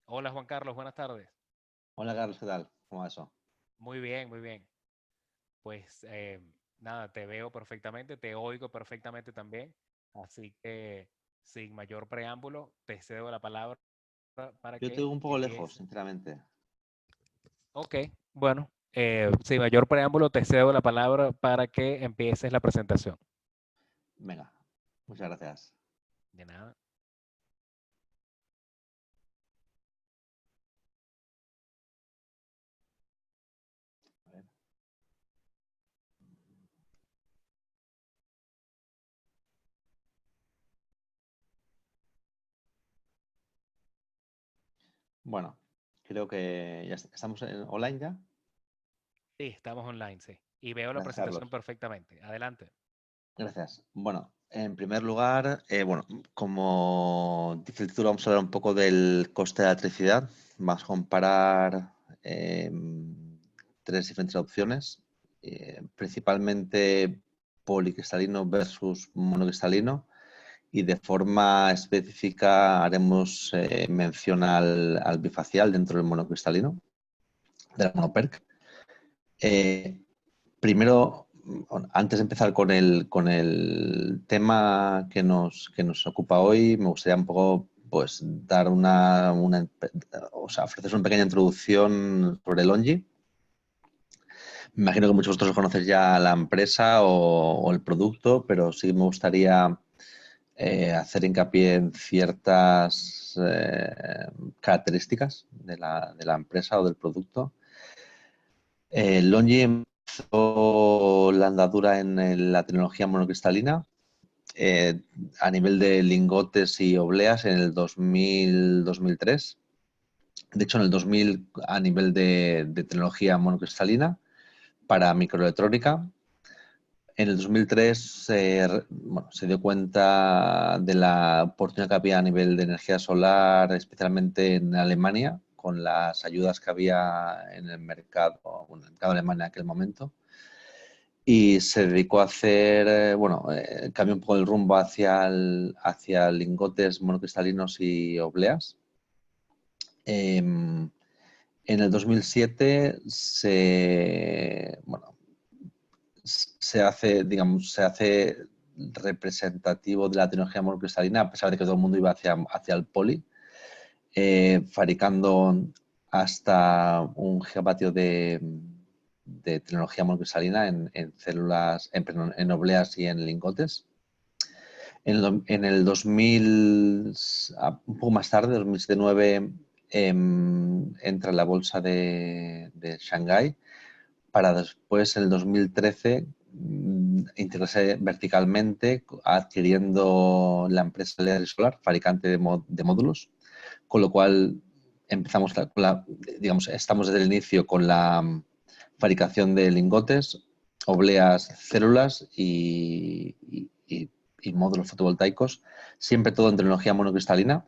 Hola Juan Carlos, buenas tardes. Hola Carlos, ¿qué tal? ¿Cómo va eso? Muy bien, muy bien. Pues nada, te veo perfectamente, te oigo perfectamente también. Así que sin mayor preámbulo, te cedo la palabra para Yo te que oigo un poco lejos, empiece. sinceramente. Ok, bueno, sin mayor preámbulo, te cedo la palabra para que empieces la presentación. Venga, muchas gracias. De nada. A ver. Bueno, creo que estamos online ya. Sí, estamos online, sí. Y veo la Gracias, presentación Carlos. perfectamente. Adelante. Gracias. Bueno, en primer lugar, como dice el título, vamos a hablar un poco del coste de la electricidad. Vamos a comparar tres diferentes opciones, principalmente policristalino versus monocristalino. Y de forma específica haremos mención al bifacial dentro del monocristalino, de la monoperc. Eh, Primero, antes de empezar con el tema que nos ocupa hoy, me gustaría un poco pues dar o sea, ofrecer una pequeña introducción sobre Longi. Me imagino que muchos de vosotros conocéis ya la empresa o el producto, pero sí me gustaría hacer hincapié en ciertas características de la empresa o del producto. Longi empezó la andadura en la tecnología monocristalina a nivel de lingotes y obleas en el 2003. De hecho, en el 2000 a nivel de tecnología monocristalina para microelectrónica. En el 2003 bueno, se dio cuenta de la oportunidad que había a nivel de energía solar, especialmente en Alemania, con las ayudas que había en el mercado, bueno, en el mercado alemán en aquel momento. Y se dedicó a hacer, cambió un poco el rumbo hacia lingotes monocristalinos y obleas. En el 2007 se hace representativo de la tecnología monocristalina, a pesar de que todo el mundo iba hacia el poli, fabricando hasta un gigavatio de tecnología monocristalina en células, en obleas y en lingotes. En el 2000, un poco más tarde, 2007-2009, entra en la bolsa de Shanghái para después, en el 2013, integrarse verticalmente adquiriendo la empresa Lear Solar, fabricante de módulos, con lo cual empezamos digamos, estamos desde el inicio con la fabricación de lingotes, obleas, células y módulos fotovoltaicos, siempre todo en tecnología monocristalina.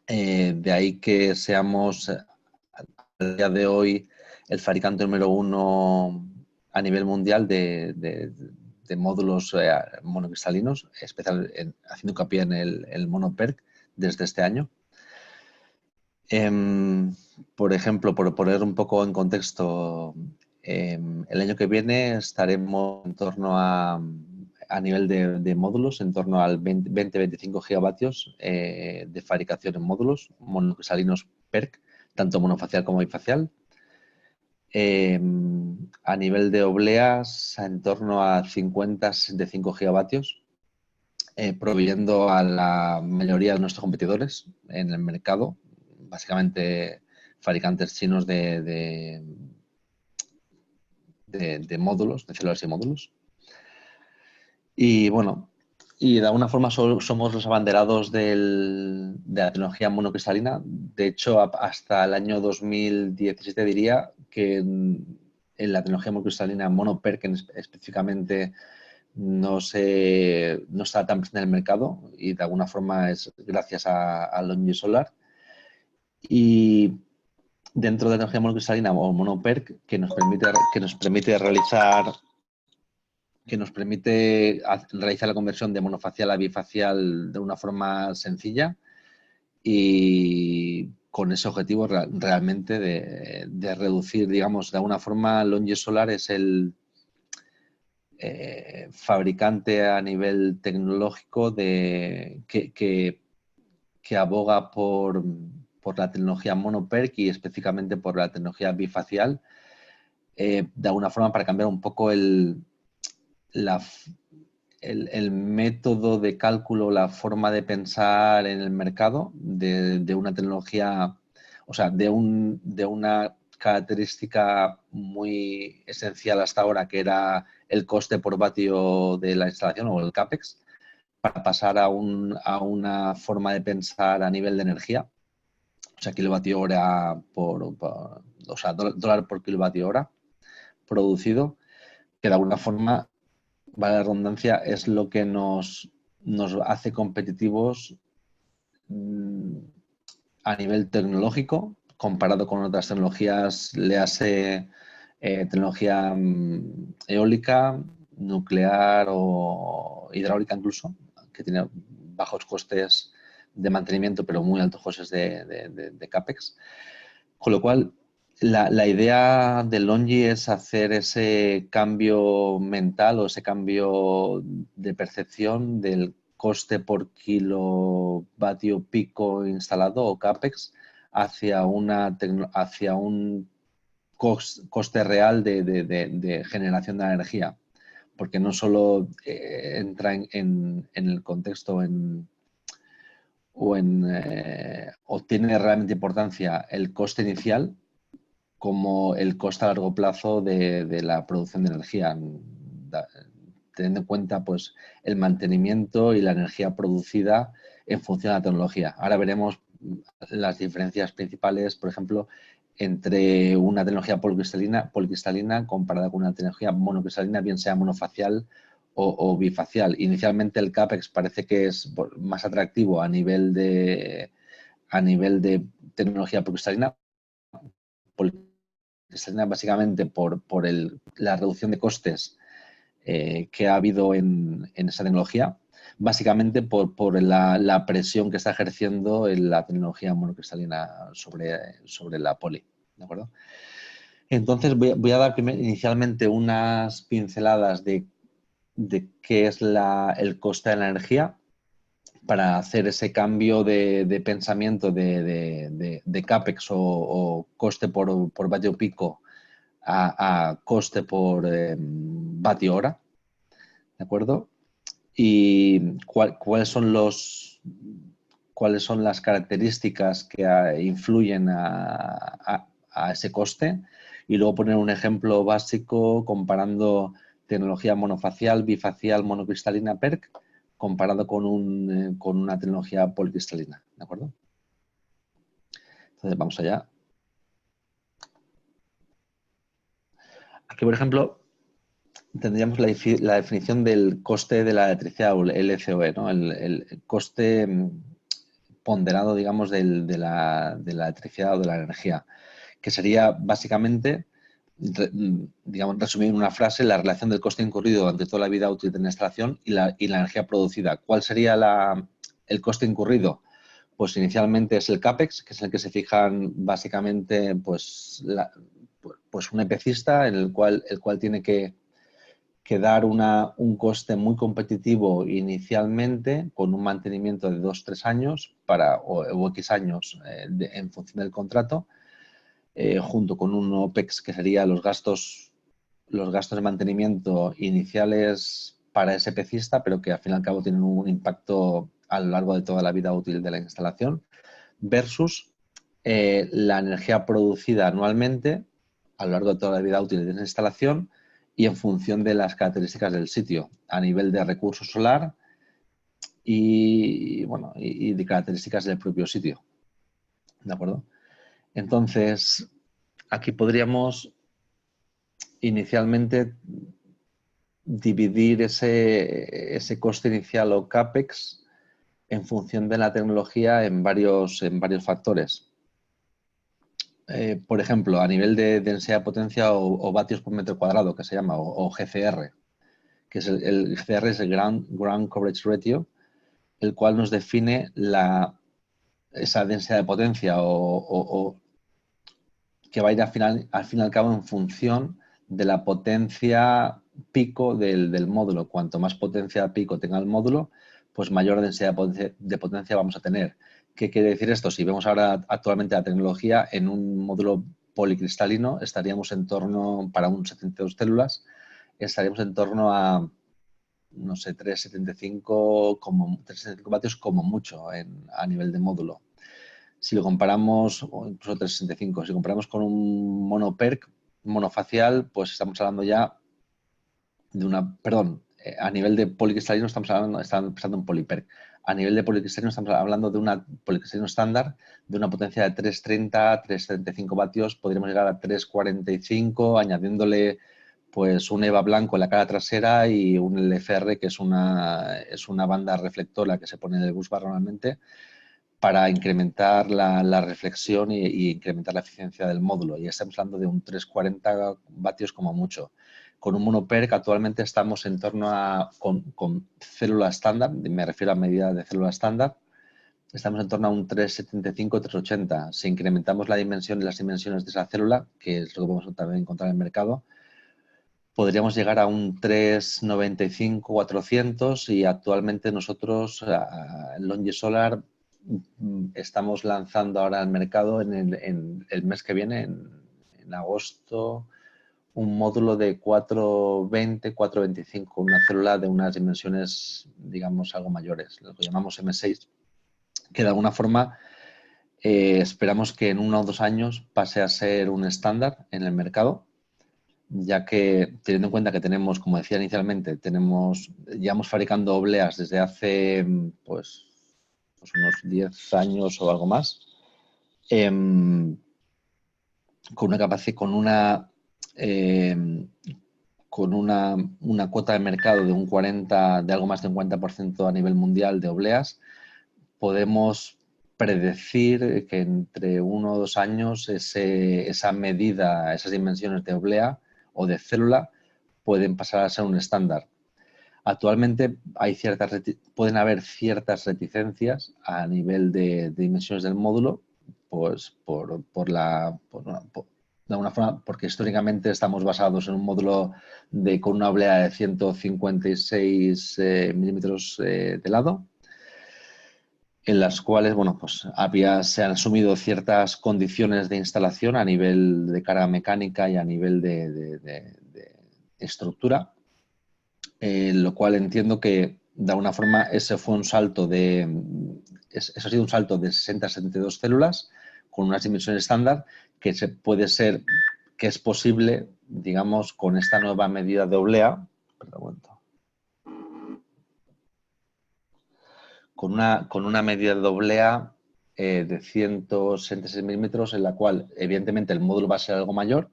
De ahí que seamos al día de hoy el fabricante número uno a nivel mundial de módulos monocristalinos, haciendo hincapié en el monoperc desde este año. Por ejemplo, por poner un poco en contexto, el año que viene estaremos en torno a nivel de módulos, en torno al 20-25 gigavatios de fabricación en módulos monocristalinos PERC, tanto monofacial como bifacial. Eh, a nivel de obleas, en torno a 50-65 gigavatios, proveyendo a la mayoría de nuestros competidores en el mercado, básicamente fabricantes chinos de módulos, de células y módulos. Y bueno, y de alguna forma somos los abanderados de la tecnología monocristalina. De hecho, hasta el año 2017 diría que en la tecnología monocristalina monoperc específicamente no está tan presente en el mercado, y de alguna forma es gracias a Longi Solar. Y dentro de la tecnología monocristalina o monoperc, que nos permite realizar la conversión de monofacial a bifacial de una forma sencilla, y con ese objetivo realmente de reducir, digamos, de alguna forma, LONGi Solar es el fabricante a nivel tecnológico que aboga por la tecnología monoperc y específicamente por la tecnología bifacial, de alguna forma para cambiar un poco el método de cálculo, la forma de pensar en el mercado de una tecnología, o sea, de una característica muy esencial hasta ahora, que era el coste por vatio de la instalación o el CAPEX, para pasar a una forma de pensar a nivel de energía, o sea, kilovatio hora o sea, dólar por kilovatio hora producido, que de alguna forma, vale la redundancia, es lo que nos hace competitivos a nivel tecnológico comparado con otras tecnologías, léase tecnología eólica, nuclear o hidráulica incluso, que tiene bajos costes de mantenimiento pero muy altos costes de CAPEX. Con lo cual, la idea de LONGi es hacer ese cambio mental o ese cambio de percepción del coste por kilovatio pico instalado o CAPEX hacia un coste real de generación de la energía. Porque no solo entra en el contexto o tiene realmente importancia el coste inicial como el coste a largo plazo de la producción de energía, teniendo en cuenta pues, el mantenimiento y la energía producida en función de la tecnología. Ahora veremos las diferencias principales, por ejemplo, entre una tecnología policristalina comparada con una tecnología monocristalina, bien sea monofacial o bifacial. Inicialmente el CAPEX parece que es más atractivo a nivel de tecnología policristalina, básicamente por la reducción de costes que ha habido en esa tecnología, básicamente por la presión que está ejerciendo en la tecnología monocristalina sobre la poli. ¿De acuerdo? Entonces voy a dar inicialmente unas pinceladas de qué es el coste de la energía para hacer ese cambio de pensamiento de CAPEX o coste por vatio pico a coste por vatio hora, ¿de acuerdo? Y cuáles son las características que influyen a ese coste, y luego poner un ejemplo básico comparando tecnología monofacial, bifacial, monocristalina PERC comparado con una tecnología policristalina, ¿de acuerdo? Entonces vamos allá. Aquí, por ejemplo, tendríamos la definición del coste de la electricidad o el LCOE, ¿no? El coste ponderado, digamos, de la electricidad o de la energía, que sería básicamente, digamos, resumir en una frase, la relación del coste incurrido durante toda la vida útil de la instalación y la energía producida. ¿Cuál sería el coste incurrido? Pues inicialmente es el CAPEX, que es el que se fijan básicamente pues un EPCista, en el cual tiene que dar un coste muy competitivo inicialmente con un mantenimiento de 2-3 años o X años en función del contrato, junto con un OPEX que sería los gastos de mantenimiento iniciales para ese pecista, pero que al fin y al cabo tienen un impacto a lo largo de toda la vida útil de la instalación, versus la energía producida anualmente a lo largo de toda la vida útil de esa instalación y en función de las características del sitio, a nivel de recurso solar y de características del propio sitio. ¿De acuerdo? Entonces, aquí podríamos inicialmente dividir ese coste inicial o CAPEX en función de la tecnología en varios factores. Por ejemplo, a nivel de densidad de potencia o vatios por metro cuadrado, que se llama, o GCR, que es el GCR es el Ground Coverage Ratio, el cual nos define esa densidad de potencia o que va a ir al fin y al cabo en función de la potencia pico del módulo. Cuanto más potencia pico tenga el módulo, pues mayor densidad de potencia vamos a tener. ¿Qué quiere decir esto? Si vemos ahora actualmente la tecnología, en un módulo policristalino estaríamos en torno, para un 72 células, estaríamos en torno a, no sé, 3,75 vatios como mucho a nivel de módulo. Si lo comparamos, o incluso 365, si comparamos con un monoperc monofacial, pues estamos hablando ya de una, perdón, a nivel de policristalino estamos pensando en poliperc. A nivel de policristalino estamos hablando de una policristalino estándar de una potencia de 330, 335 vatios, podríamos llegar a 345, añadiéndole pues un EVA blanco en la cara trasera y un LFR, que es una banda reflectora que se pone en el bus bar normalmente, para incrementar la reflexión y incrementar la eficiencia del módulo. Y estamos hablando de un 340 vatios como mucho. Con un monoperc actualmente estamos en torno a, con célula estándar, me refiero a medida de célula estándar, estamos en torno a un 375, 380. Si incrementamos las dimensiones de esa célula, que es lo que podemos también encontrar en el mercado, podríamos llegar a un 395, 400 y actualmente nosotros en Longi Solar estamos lanzando ahora al mercado en el mes que viene, en agosto, un módulo de 420, 425, una célula de unas dimensiones, digamos, algo mayores, lo que llamamos M6, que de alguna forma esperamos que en 1 o 2 años pase a ser un estándar en el mercado, ya que teniendo en cuenta que tenemos, como decía inicialmente, llevamos fabricando obleas desde hace pues unos 10 años o algo más, con una capacidad, con una cuota de mercado de de algo más de un 40% a nivel mundial de obleas, podemos predecir que entre 1 o 2 años esa medida, esas dimensiones de oblea o de célula pueden pasar a ser un estándar. Actualmente pueden haber ciertas reticencias a nivel de dimensiones del módulo, pues de alguna forma, porque históricamente estamos basados en un módulo con una oblea de 156 milímetros de lado, en las cuales, bueno, pues se han asumido ciertas condiciones de instalación a nivel de carga mecánica y a nivel de estructura, lo cual entiendo que de alguna forma ese fue un salto eso ha sido un salto de 60 a 72 células con unas dimensiones estándar que es posible, digamos, con esta nueva medida de oblea, con una medida de oblea de 166 milímetros, en la cual evidentemente el módulo va a ser algo mayor,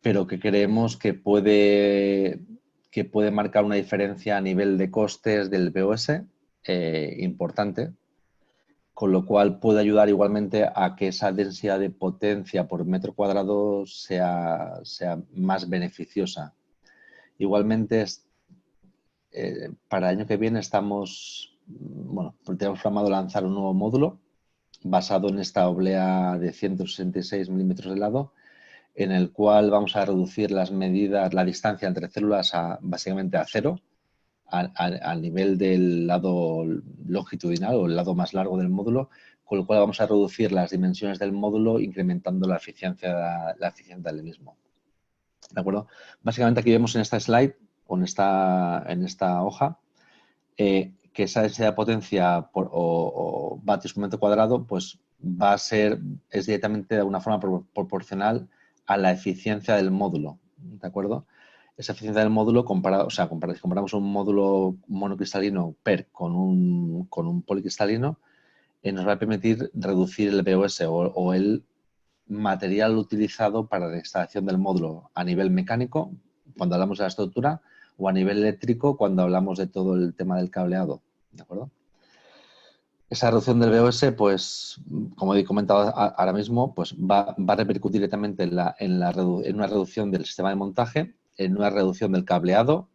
pero que creemos que puede marcar una diferencia a nivel de costes del BOS importante, con lo cual puede ayudar igualmente a que esa densidad de potencia por metro cuadrado sea más beneficiosa. Igualmente, para el año que viene tenemos programado lanzar un nuevo módulo basado en esta oblea de 166 milímetros de lado, en el cual vamos a reducir la distancia entre células básicamente a cero, al nivel del lado longitudinal o el lado más largo del módulo, con lo cual vamos a reducir las dimensiones del módulo incrementando la eficiencia del mismo. ¿De acuerdo? Básicamente aquí vemos en esta slide o en esta hoja que esa densidad de potencia o vatios por metro cuadrado pues es directamente de alguna forma proporcional a la eficiencia del módulo, ¿de acuerdo? Esa eficiencia del módulo, si comparamos un módulo monocristalino PERC con un policristalino, nos va a permitir reducir el BOS o el material utilizado para la instalación del módulo a nivel mecánico, cuando hablamos de la estructura, o a nivel eléctrico, cuando hablamos de todo el tema del cableado, ¿de acuerdo? Esa reducción del BOS, pues, como he comentado ahora mismo, pues va a repercutir directamente en una reducción del sistema de montaje, en una reducción del cableado,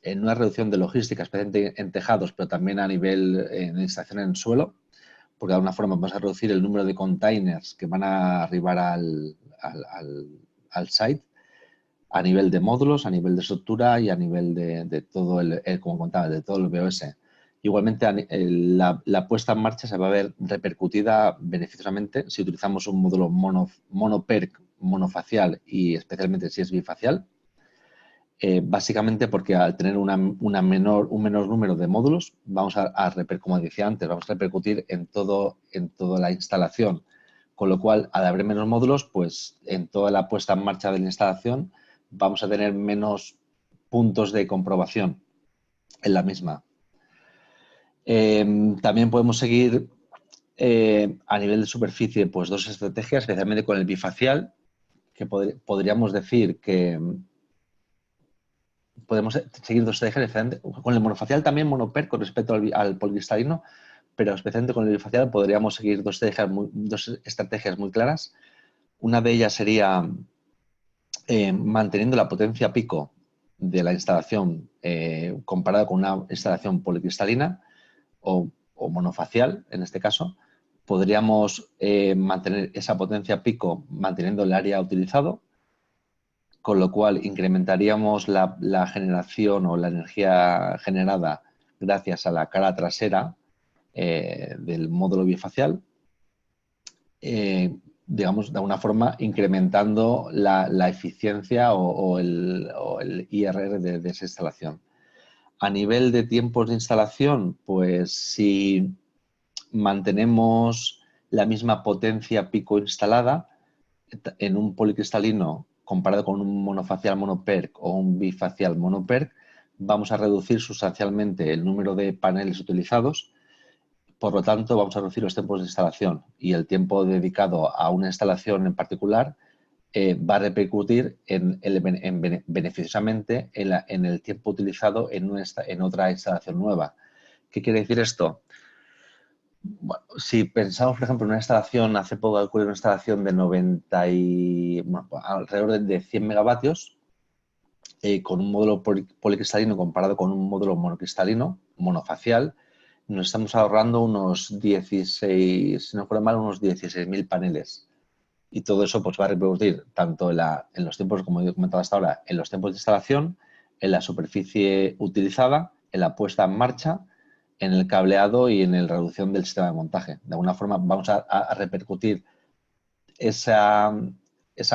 en una reducción de logística, especialmente en tejados, pero también a nivel de instalación en suelo, porque de alguna forma vamos a reducir el número de containers que van a arribar al site a nivel de módulos, a nivel de estructura y a nivel de todo como contaba, de todo el BOS. Igualmente, la puesta en marcha se va a ver repercutida beneficiosamente si utilizamos un módulo monoperc, monofacial y especialmente si es bifacial. Básicamente porque al tener un menor número de módulos, vamos como decía antes, vamos a repercutir en toda la instalación. Con lo cual, al haber menos módulos, pues en toda la puesta en marcha de la instalación vamos a tener menos puntos de comprobación en la misma. También podemos seguir a nivel de superficie, pues dos estrategias, especialmente con el bifacial, que podríamos decir que podemos seguir dos estrategias diferentes. Con el monofacial también monoper con respecto al policristalino, pero especialmente con el bifacial podríamos seguir dos estrategias muy claras. Una de ellas sería manteniendo la potencia pico de la instalación comparada con una instalación policristalina o monofacial, en este caso, podríamos mantener esa potencia pico manteniendo el área utilizado, con lo cual incrementaríamos la generación o la energía generada gracias a la cara trasera del módulo bifacial, digamos, de alguna forma incrementando la eficiencia o el IRR de esa instalación. A nivel de tiempos de instalación, pues si mantenemos la misma potencia pico instalada en un policristalino comparado con un monofacial monoperc o un bifacial monoperc, vamos a reducir sustancialmente el número de paneles utilizados. Por lo tanto, vamos a reducir los tiempos de instalación y el tiempo dedicado a una instalación en particular va a repercutir beneficiosamente en el tiempo utilizado en otra instalación nueva. ¿Qué quiere decir esto? Bueno, si pensamos, por ejemplo, en una instalación, hace poco calculé una instalación de alrededor de 100 megavatios, con un módulo policristalino comparado con un módulo monocristalino, monofacial, nos estamos ahorrando unos 16, si no recuerdo mal, unos 16.000 paneles. Y todo eso pues, va a repercutir tanto en los tiempos, como he comentado hasta ahora, en los tiempos de instalación, en la superficie utilizada, en la puesta en marcha, en el cableado y en la reducción del sistema de montaje. De alguna forma vamos a repercutir esa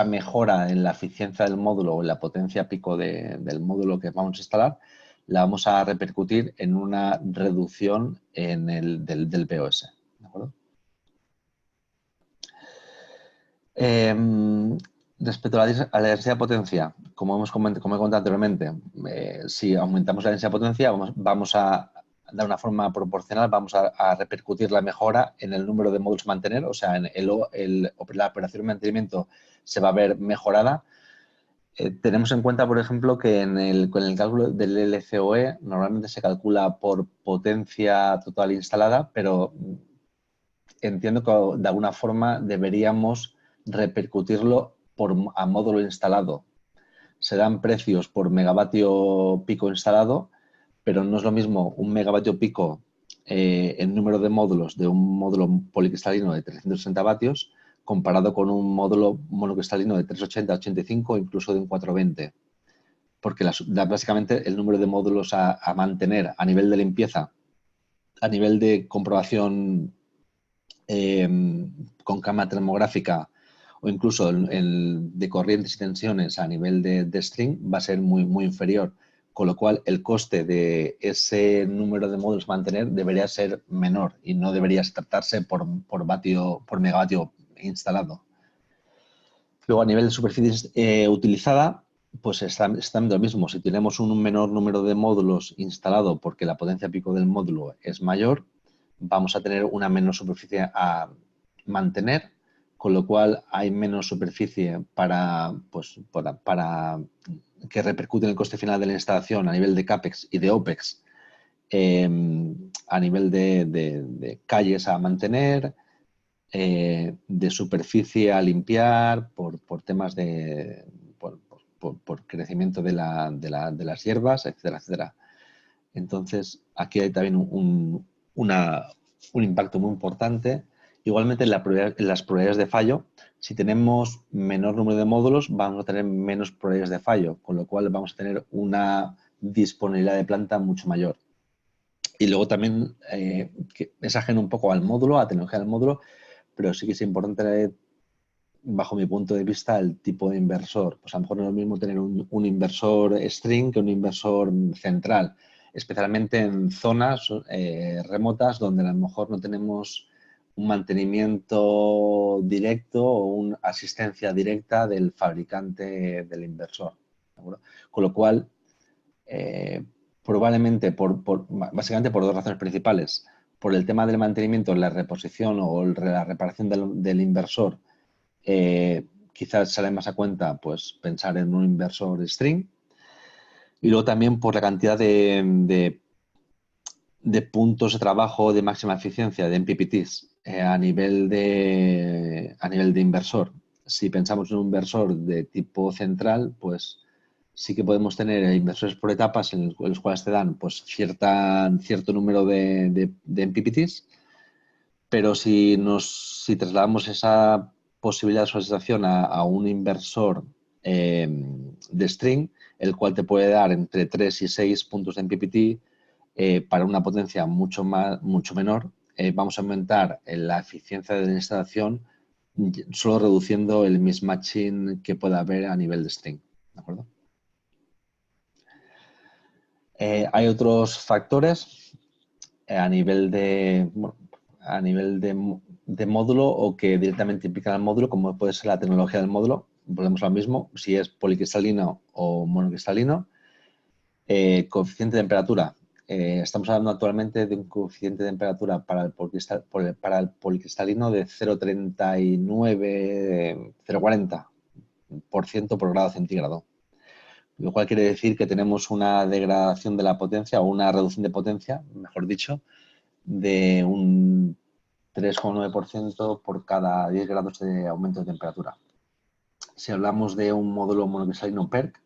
mejora en la eficiencia del módulo o en la potencia pico del módulo que vamos a instalar, la vamos a repercutir en una reducción del POS. ¿De acuerdo? Respecto a la densidad de potencia, como he comentado anteriormente, si aumentamos la densidad de potencia, vamos a, de una forma proporcional, vamos a repercutir la mejora en el número de módulos a mantener, o sea, en la operación de mantenimiento se va a ver mejorada. Tenemos en cuenta, por ejemplo, que con el cálculo del LCOE normalmente se calcula por potencia total instalada, pero entiendo que de alguna forma deberíamos repercutirlo a módulo instalado. Se dan precios por megavatio pico instalado, pero no es lo mismo un megavatio pico en número de módulos de un módulo policristalino de 360 vatios comparado con un módulo monocristalino de 380, 85 o incluso de un 420. Porque básicamente el número de módulos a mantener a nivel de limpieza, a nivel de comprobación con cámara termográfica o incluso de corrientes y tensiones a nivel de string va a ser muy, muy inferior, con lo cual el coste de ese número de módulos a mantener debería ser menor y no debería tratarse por megavatio instalado. Luego, a nivel de superficie utilizada, pues está lo mismo. Si tenemos un menor número de módulos instalado porque la potencia pico del módulo es mayor, vamos a tener una menor superficie a mantener, con lo cual hay menos superficie para que repercute en el coste final de la instalación a nivel de CAPEX y de OPEX, a nivel de calles a mantener, de superficie a limpiar por temas por crecimiento de las hierbas, etcétera, etcétera. Entonces, aquí hay también un impacto muy importante. Igualmente en las probabilidades de fallo, si tenemos menor número de módulos, vamos a tener menos probabilidades de fallo, con lo cual vamos a tener una disponibilidad de planta mucho mayor. Y luego también, que es ajeno un poco al módulo, a la tecnología del módulo, pero sí que es importante, bajo mi punto de vista, el tipo de inversor. Pues a lo mejor no es lo mismo tener un inversor string que un inversor central, especialmente en zonas remotas donde a lo mejor no tenemos un mantenimiento directo o una asistencia directa del fabricante del inversor. ¿De acuerdo? Con lo cual, probablemente básicamente por dos razones principales. Por el tema del mantenimiento, la reposición o la reparación del inversor, quizás sale más a cuenta pues pensar en un inversor string. Y luego también por la cantidad de puntos de trabajo de máxima eficiencia, de MPPTs, a nivel de inversor. Si pensamos en un inversor de tipo central, pues sí que podemos tener inversores por etapas en los cuales te dan pues cierto número de MPPTs, pero si trasladamos esa posibilidad de solicitación a un inversor de string, el cual te puede dar entre 3 y 6 puntos de MPPT, para una potencia mucho menor, vamos a aumentar la eficiencia de la instalación solo reduciendo el mismatching que pueda haber a nivel de string. ¿De acuerdo? Hay otros factores a nivel de módulo o que directamente implican al módulo, como puede ser la tecnología del módulo. Volvemos a lo mismo, si es policristalino o monocristalino. Coeficiente de temperatura. Estamos hablando actualmente de un coeficiente de temperatura para el policristalino de 0,39, 0,40% por grado centígrado. Lo cual quiere decir que tenemos una degradación de la potencia o una reducción de potencia, mejor dicho, de un 3,9% por cada 10 grados de aumento de temperatura. Si hablamos de un módulo monocristalino PERC,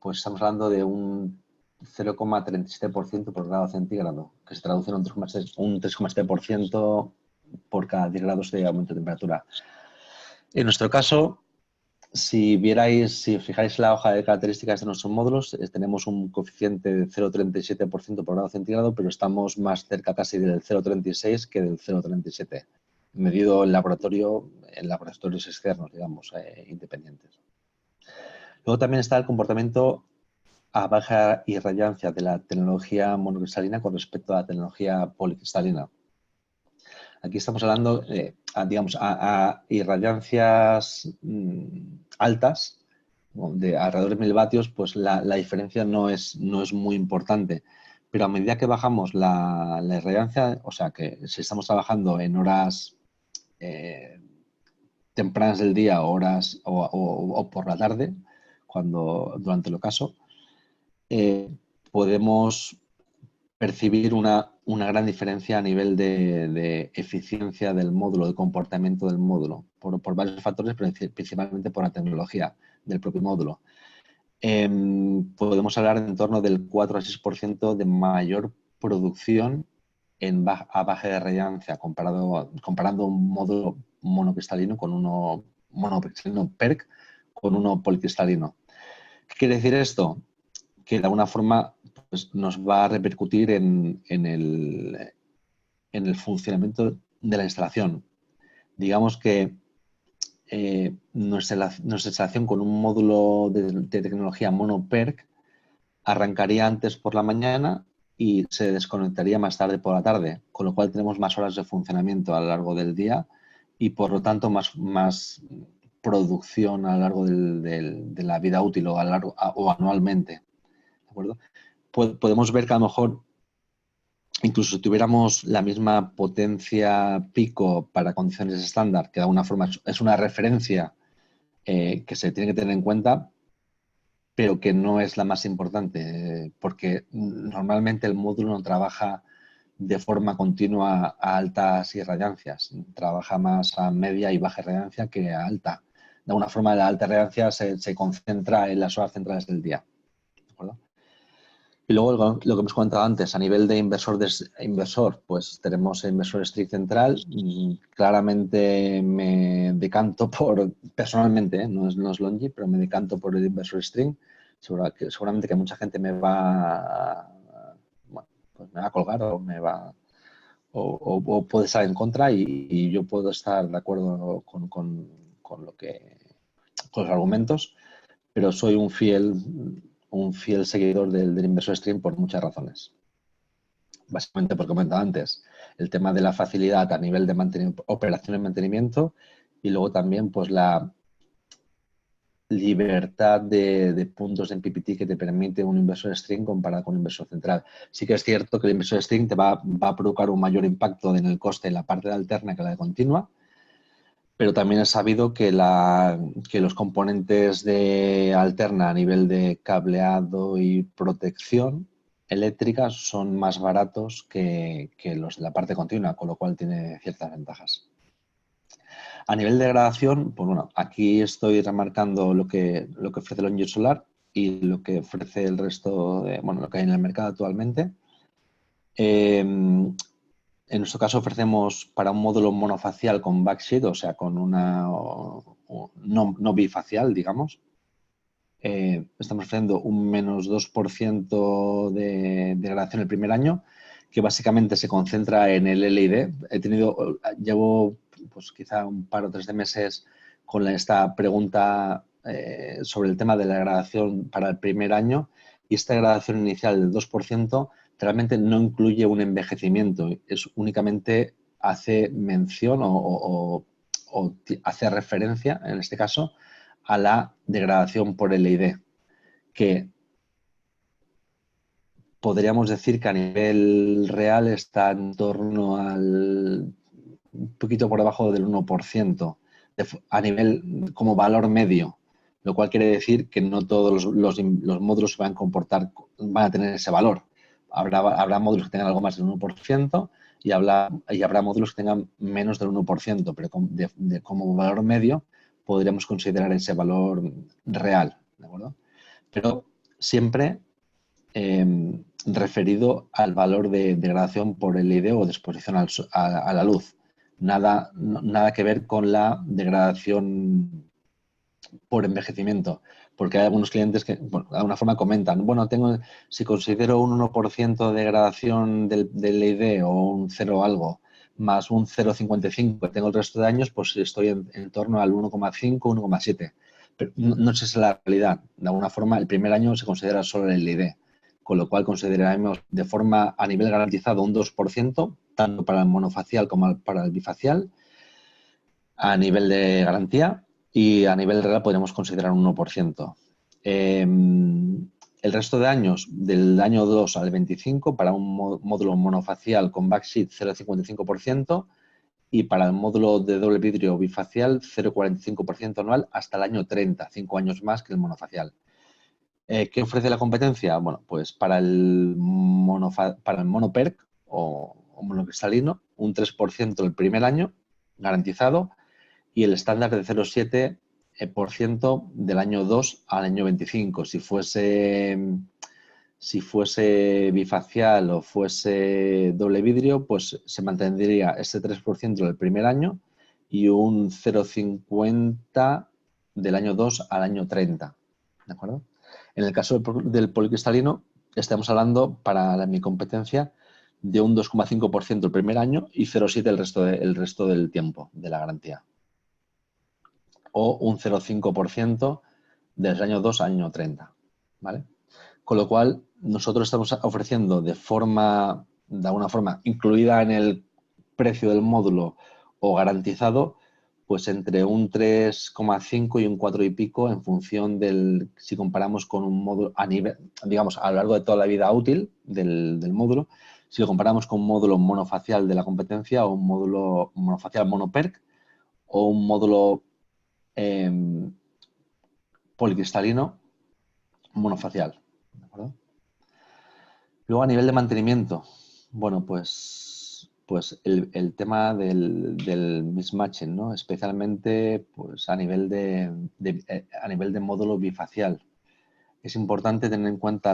pues estamos hablando de un 0,37% por grado centígrado, que se traduce en un 3,7% por cada 10 grados de aumento de temperatura. En nuestro caso, si os fijáis en la hoja de características de nuestros módulos, tenemos un coeficiente de 0,37% por grado centígrado, pero estamos más cerca casi del 0,36 que del 0,37, medido en laboratorios externos, digamos, independientes. Luego también está el comportamiento a baja irradiancia de la tecnología monocristalina con respecto a la tecnología policristalina. Aquí estamos hablando, a irradiancias altas, de alrededor de 1000 vatios, pues la diferencia no es muy importante. Pero a medida que bajamos la irradiancia, o sea que si estamos trabajando en horas tempranas del día o por la tarde, durante el ocaso, podemos percibir una gran diferencia a nivel de eficiencia del módulo, de comportamiento del módulo, por varios factores, pero principalmente por la tecnología del propio módulo. Podemos hablar de en torno del 4 a 6% de mayor producción a baja irradiancia, comparando un módulo monocristalino con uno monocristalino PERC con uno policristalino. ¿Qué quiere decir esto? Que de alguna forma pues, nos va a repercutir en el funcionamiento de la instalación. Digamos que nuestra instalación con un módulo de tecnología mono-PERC arrancaría antes por la mañana y se desconectaría más tarde por la tarde, con lo cual tenemos más horas de funcionamiento a lo largo del día y por lo tanto más producción a lo largo de la vida útil o anualmente. ¿De acuerdo? Podemos ver que a lo mejor incluso si tuviéramos la misma potencia pico para condiciones estándar, que de alguna forma es una referencia que se tiene que tener en cuenta, pero que no es la más importante, porque normalmente el módulo no trabaja de forma continua a altas irradiancias, trabaja más a media y baja irradiancia que a alta. De alguna forma la alta irradiancia se concentra en las horas centrales del día. ¿De acuerdo? Y luego lo que hemos comentado antes, a nivel de inversor, pues tenemos el inversor string central. Claramente me decanto por, personalmente, no es Longi, pero me decanto por el inversor string. Seguramente que mucha gente bueno, pues me va a colgar o me va o puede estar en contra y yo puedo estar de acuerdo con con los argumentos, pero soy un fiel seguidor del inversor stream por muchas razones. Básicamente, porque comentaba antes, el tema de la facilidad a nivel de operación y mantenimiento, y luego también pues la libertad de puntos en PPT que te permite un inversor string comparado con un inversor central. Sí que es cierto que el inversor string te va a provocar un mayor impacto en el coste en la parte de alterna que la de continua, pero también es sabido que los componentes de alterna a nivel de cableado y protección eléctrica son más baratos que los de la parte continua, con lo cual tiene ciertas ventajas. A nivel de gradación, pues bueno, aquí estoy remarcando lo que ofrece el Longi Solar y lo que ofrece el resto de, bueno, lo que hay en el mercado actualmente. En nuestro caso ofrecemos para un módulo monofacial con backsheet, o sea, con una no bifacial, digamos. Estamos ofreciendo un menos 2% de gradación el primer año, que básicamente se concentra en el LED. Llevo pues quizá un par o tres de meses con esta pregunta sobre el tema de la gradación para el primer año, y esta gradación inicial del 2% realmente no incluye un envejecimiento, es únicamente hace mención o hace referencia, en este caso, a la degradación por LID, que podríamos decir que a nivel real está en torno al un poquito por debajo del 1% a nivel como valor medio, lo cual quiere decir que no todos los módulos van a tener ese valor. Habrá módulos que tengan algo más del 1% y habrá módulos que tengan menos del 1%, pero como valor medio podríamos considerar ese valor real, ¿de acuerdo? Pero siempre referido al valor de degradación por LED o de exposición a la luz. Nada que ver con la degradación por envejecimiento, porque hay algunos clientes que, bueno, de alguna forma comentan, bueno, si considero un 1% de degradación del LED o un 0 algo, más un 0,55 que tengo el resto de años, pues estoy en torno al 1,5, 1,7. Pero no es esa la realidad. De alguna forma, el primer año se considera solo el LED, con lo cual consideraremos de forma a nivel garantizado un 2%, tanto para el monofacial como para el bifacial, a nivel de garantía, y a nivel real podríamos considerar un 1%. El resto de años, del año 2 al 25, para un módulo monofacial con backsheet 0,55% y para el módulo de doble vidrio bifacial 0,45% anual hasta el año 30, 5 años más que el monofacial. ¿Qué ofrece la competencia? Bueno, pues para el monoperc o monocristalino, un 3% el primer año garantizado, y el estándar de 0,7% del año 2 al año 25. Si fuese bifacial o fuese doble vidrio, pues se mantendría ese 3% del primer año y un 0,50 del año 2 al año 30. ¿De acuerdo? En el caso del policristalino, estamos hablando para mi competencia de un 2,5% el primer año y 0,7 el resto del tiempo de la garantía. O un 0,5% del año 2 al año 30. ¿Vale? Con lo cual, nosotros estamos ofreciendo de alguna forma, incluida en el precio del módulo o garantizado, pues entre un 3,5 y un 4 y pico en función si comparamos con un módulo a nivel, digamos, a lo largo de toda la vida útil del módulo, si lo comparamos con un módulo monofacial de la competencia o un módulo monofacial monoperc o un módulo policristalino monofacial. ¿De acuerdo? Luego, a nivel de mantenimiento, bueno, pues el tema del mismatching, ¿no? Especialmente pues, a nivel de módulo bifacial. Es importante tener en cuenta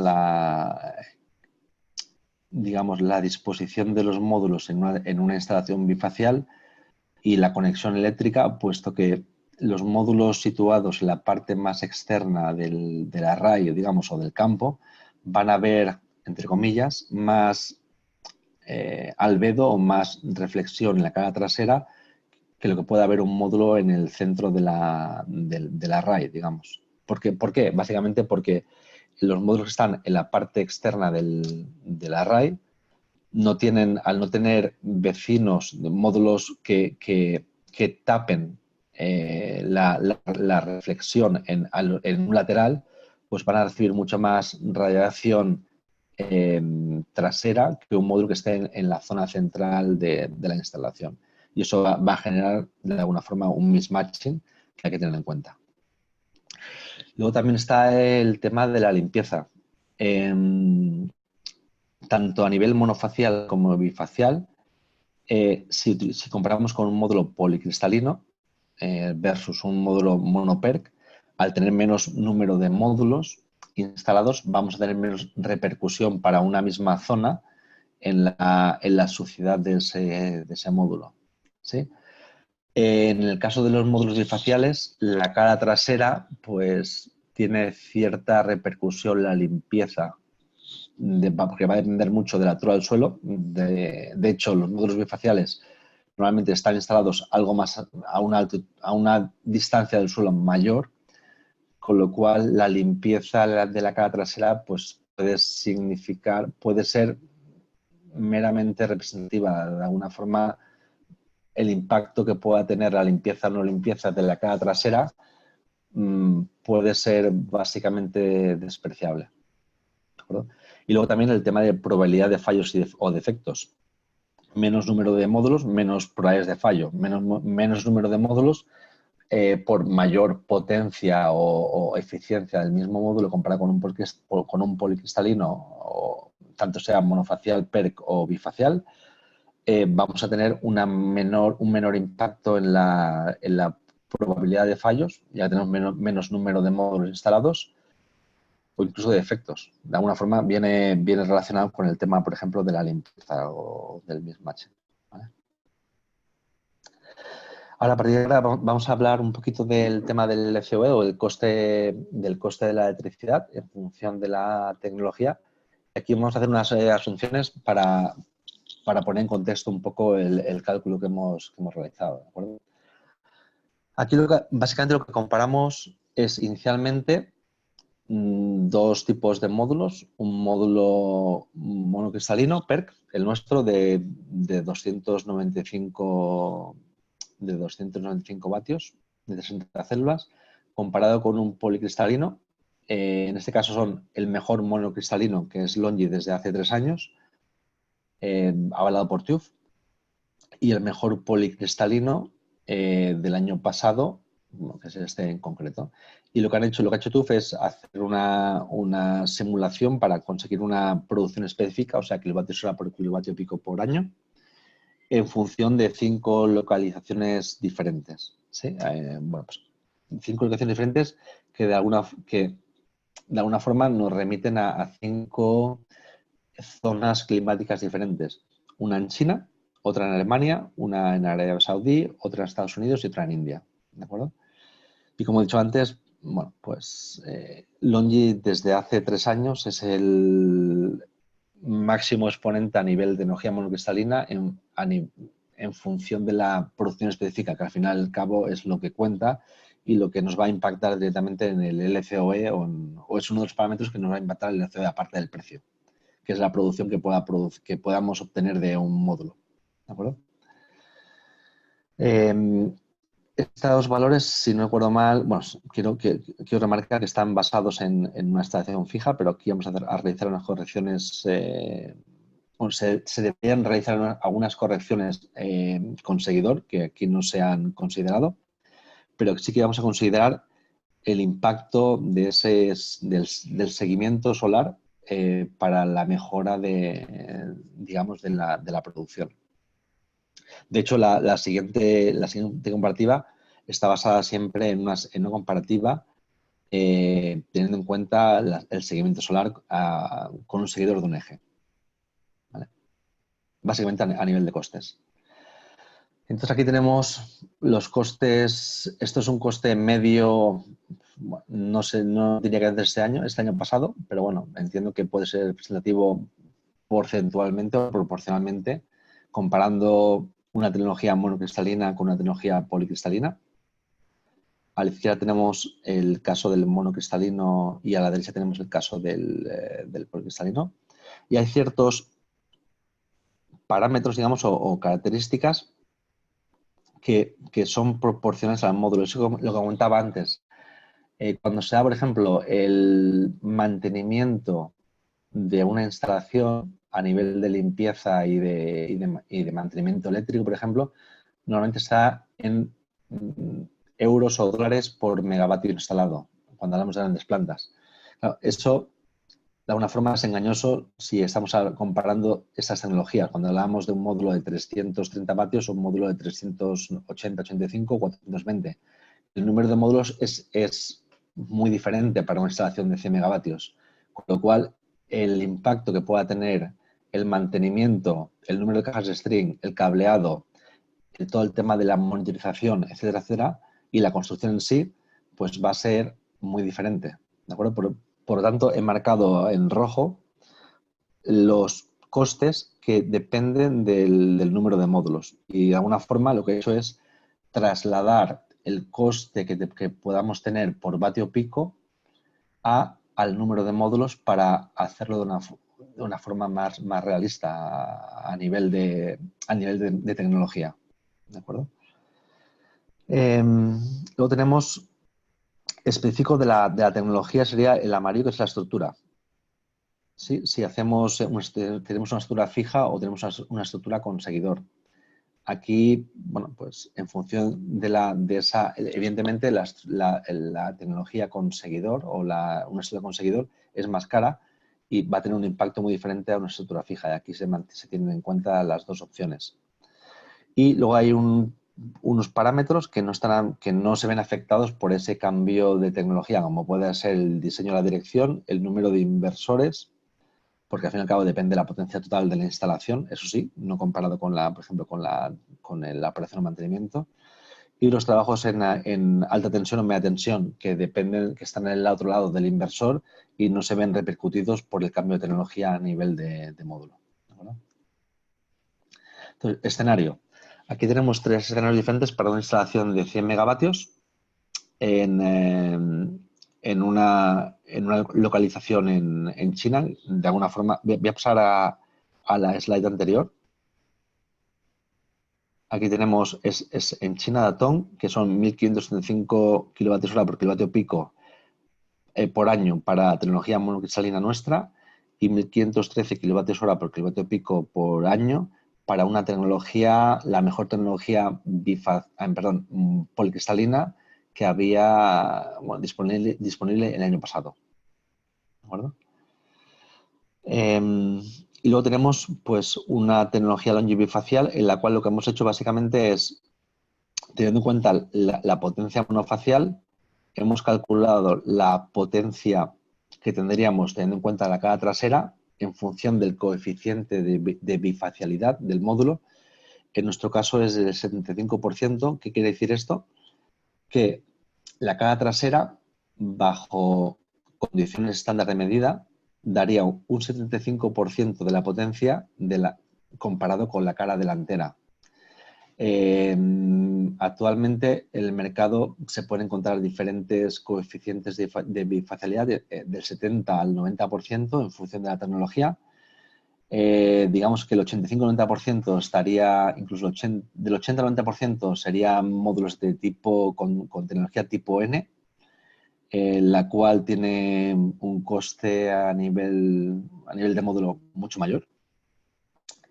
digamos, la disposición de los módulos en una instalación bifacial y la conexión eléctrica, puesto que los módulos situados en la parte más externa del array, digamos, o del campo, van a ver, entre comillas, más albedo o más reflexión en la cara trasera que lo que puede haber un módulo en el centro del array, digamos. ¿Por qué? Básicamente porque los módulos que están en la parte externa del array no tienen, al no tener vecinos de módulos que tapen la reflexión en un lateral, pues van a recibir mucha más radiación trasera que un módulo que esté en la zona central de la instalación. Y eso va a generar de alguna forma un mismatching que hay que tener en cuenta. Luego también está el tema de la limpieza. Tanto a nivel monofacial como bifacial, si comparamos con un módulo policristalino versus un módulo monoperc, al tener menos número de módulos instalados, vamos a tener menos repercusión para una misma zona en la suciedad de ese módulo. ¿Sí? En el caso de los módulos bifaciales, la cara trasera pues tiene cierta repercusión la limpieza, porque va a depender mucho de la altura del suelo. De hecho, los módulos bifaciales normalmente están instalados algo más a una distancia del suelo mayor, con lo cual la limpieza de la cara trasera pues puede ser meramente representativa. De alguna forma, el impacto que pueda tener la limpieza o no limpieza de la cara trasera puede ser básicamente despreciable. ¿De acuerdo? Y luego también el tema de probabilidad de fallos o defectos. Menos número de módulos, menos probabilidades de fallo. Menos número de módulos por mayor potencia o eficiencia del mismo módulo comparado con un policristalino, o tanto sea monofacial, PERC o bifacial, vamos a tener un menor impacto en la probabilidad de fallos, ya tenemos menos número de módulos instalados o incluso de defectos. De alguna forma viene relacionado con el tema, por ejemplo, de la limpieza o del mismatch. ¿Vale? Ahora, a partir de ahora vamos a hablar un poquito del tema del LCOE o del coste de la electricidad en función de la tecnología. Aquí vamos a hacer unas asunciones para poner en contexto un poco el cálculo que hemos realizado. ¿De acuerdo? Aquí básicamente lo que comparamos es inicialmente dos tipos de módulos. Un módulo monocristalino, PERC, el nuestro de 295 vatios, de 60 células, comparado con un policristalino. En este caso son el mejor monocristalino, que es LONGi desde hace 3 años, avalado por TÜV, y el mejor policristalino del año pasado, que es este en concreto. Y lo que ha hecho TÜV es hacer una simulación para conseguir una producción específica, o sea, kilovatios hora por kilovatio pico por año, en función de 5 localizaciones diferentes. ¿Sí? Bueno, pues 5 localizaciones diferentes que de alguna forma nos remiten a 5 zonas climáticas diferentes. Una en China, otra en Alemania, una en Arabia Saudí, otra en Estados Unidos y otra en India. ¿De acuerdo? Y como he dicho antes, bueno, pues LONGi desde hace 3 años es el máximo exponente a nivel de energía monocristalina en función de la producción específica, que al final y al cabo es lo que cuenta y lo que nos va a impactar directamente en el LCOE o es uno de los parámetros que nos va a impactar el LCOE aparte del precio, que es la producción que podamos obtener de un módulo. ¿De acuerdo? Estos valores, si no recuerdo mal, bueno, quiero remarcar que están basados en una instalación fija, pero aquí vamos a realizar unas correcciones, se deberían realizar algunas correcciones con seguidor, que aquí no se han considerado, pero sí que vamos a considerar el impacto del seguimiento solar para la mejora digamos, de la producción. De hecho, la siguiente comparativa está basada siempre en una comparativa teniendo en cuenta el seguimiento solar con un seguidor de un eje. básicamente a nivel de costes. Entonces aquí tenemos los costes. Esto es un coste medio, no sé, no diría que es de este año pasado, pero bueno, entiendo que puede ser representativo porcentualmente o proporcionalmente, comparando una tecnología monocristalina con una tecnología policristalina. A la izquierda tenemos el caso del monocristalino y a la derecha tenemos el caso del policristalino. Y hay ciertos parámetros, digamos, o características que son proporcionales al módulo. Eso lo que comentaba antes. Cuando se da, por ejemplo, el mantenimiento de una instalación a nivel de limpieza y de mantenimiento eléctrico, por ejemplo, normalmente está en euros o dólares por megavatio instalado, cuando hablamos de grandes plantas. Claro, eso de alguna forma es engañoso si estamos comparando estas tecnologías. Cuando hablamos de un módulo de 330 vatios o un módulo de 380, 85, 420. El número de módulos es muy diferente para una instalación de 100 megavatios. Con lo cual, el impacto que pueda tener el mantenimiento, el número de cajas de string, el cableado, todo el tema de la monitorización, etcétera, etcétera, y la construcción en sí, pues va a ser muy diferente. ¿De acuerdo? Por lo tanto, he marcado en rojo los costes que dependen del número de módulos. Y de alguna forma lo que he hecho es trasladar el coste que podamos tener por vatio pico al número de módulos para hacerlo de una forma más realista a nivel de tecnología. ¿De acuerdo? Luego tenemos específico de la tecnología, sería el amarillo, que es la estructura. ¿Sí? Si hacemos tenemos una estructura fija o tenemos una estructura con seguidor. Aquí, bueno, pues en función de esa, evidentemente la tecnología con seguidor o una estructura con seguidor es más cara y va a tener un impacto muy diferente a una estructura fija. Y aquí se tienen en cuenta las dos opciones. Y luego hay unos parámetros que no se ven afectados por ese cambio de tecnología, como puede ser el diseño de la dirección, el número de inversores, porque al fin y al cabo depende de la potencia total de la instalación, eso sí, no comparado con por ejemplo, con la operación o mantenimiento, y los trabajos en alta tensión o media tensión, que están en el otro lado del inversor y no se ven repercutidos por el cambio de tecnología a nivel de módulo. ¿Verdad? Entonces, escenario. Aquí tenemos 3 escenarios diferentes para una instalación de 100 megavatios en una localización en China. De alguna forma, voy a pasar a la slide anterior. Aquí tenemos, es en China Datong, que son 1.575 kilovatios hora por kilovatio pico por año para tecnología monocristalina nuestra y 1.513 kilovatios hora por kilovatio pico por año para una tecnología, la mejor tecnología policristalina que había disponible el año pasado. ¿De acuerdo? Y luego tenemos pues una tecnología longibifacial en la cual lo que hemos hecho básicamente es, teniendo en cuenta la potencia monofacial, hemos calculado la potencia que tendríamos teniendo en cuenta la cara trasera en función del coeficiente de bifacialidad del módulo. En nuestro caso es del 75%. ¿Qué quiere decir esto? Que la cara trasera, bajo condiciones estándar de medida, daría un 75% de la potencia comparado con la cara delantera. Actualmente en el mercado se pueden encontrar diferentes coeficientes de bifacialidad del 70 al 90% en función de la tecnología. Digamos que el 85-90% estaría, incluso del 80 al 90% serían módulos de tipo con tecnología tipo N, la cual tiene un coste a nivel de módulo mucho mayor.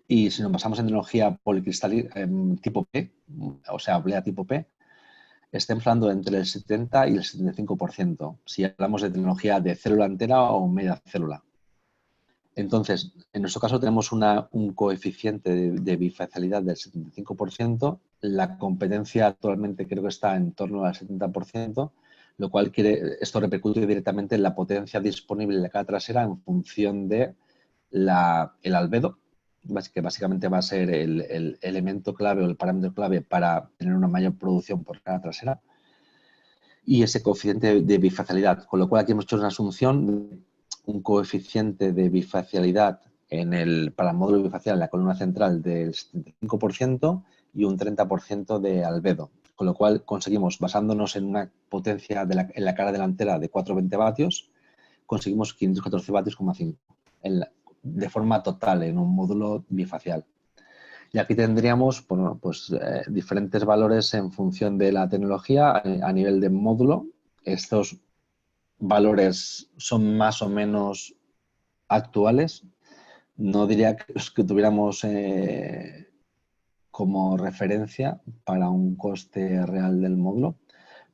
Y si nos basamos en tecnología policristalina tipo P, o sea, oblea tipo P, estamos hablando entre el 70 y el 75%, si hablamos de tecnología de célula entera o media célula. Entonces, en nuestro caso tenemos un coeficiente de bifacialidad del 75%, la competencia actualmente creo que está en torno al 70%, lo cual esto repercute directamente en la potencia disponible en la cara trasera en función de el albedo que básicamente va a ser el elemento clave o el parámetro clave para tener una mayor producción por cara trasera, y ese coeficiente de bifacialidad, con lo cual aquí hemos hecho una asunción de un coeficiente de bifacialidad para el módulo bifacial en la columna central del 75% y un 30% de albedo, con lo cual conseguimos, basándonos en una potencia en la cara delantera de 420 vatios, conseguimos 514 vatios,5 de forma total en un módulo bifacial. Y aquí tendríamos, bueno, pues, diferentes valores en función de la tecnología a nivel de módulo. Estos valores son más o menos actuales. No diría que los que tuviéramos como referencia para un coste real del módulo,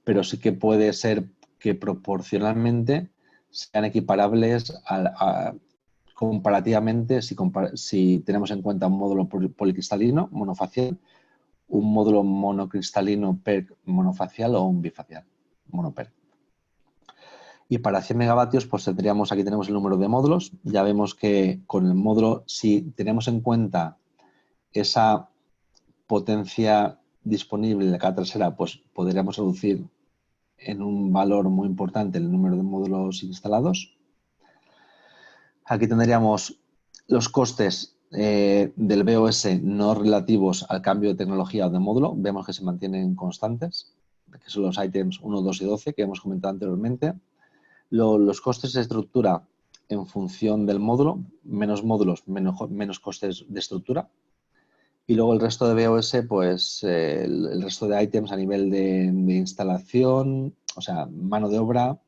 pero sí que puede ser que proporcionalmente sean equiparables comparativamente si tenemos en cuenta un módulo policristalino monofacial, un módulo monocristalino PERC monofacial o un bifacial monoPERC. Y para 100 megavatios, pues aquí tenemos el número de módulos. Ya vemos que con el módulo, si tenemos en cuenta esa potencia disponible en la cara trasera, pues podríamos reducir en un valor muy importante el número de módulos instalados. Aquí tendríamos los costes del BOS no relativos al cambio de tecnología o de módulo. Vemos que se mantienen constantes, que son los ítems 1, 2 y 12 que hemos comentado anteriormente. Los costes de estructura en función del módulo, menos módulos, menos costes de estructura. Y luego el resto de BOS, pues el resto de ítems a nivel de instalación, o sea, mano de obra,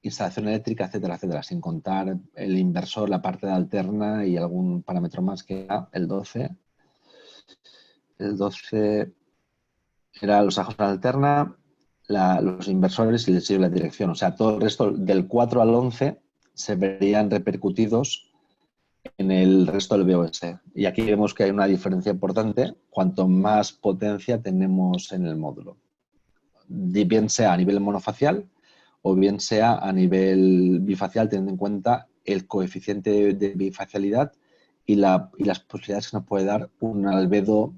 instalación eléctrica, etcétera, etcétera, sin contar el inversor, la parte de alterna y algún parámetro más que era el 12. El 12 era los ajos en alterna, los inversores y el sello de la dirección. O sea, todo el resto del 4 al 11 se verían repercutidos en el resto del BOS. Y aquí vemos que hay una diferencia importante cuanto más potencia tenemos en el módulo. Bien sea a nivel monofacial o bien sea a nivel bifacial, teniendo en cuenta el coeficiente de bifacialidad y las posibilidades que nos puede dar un albedo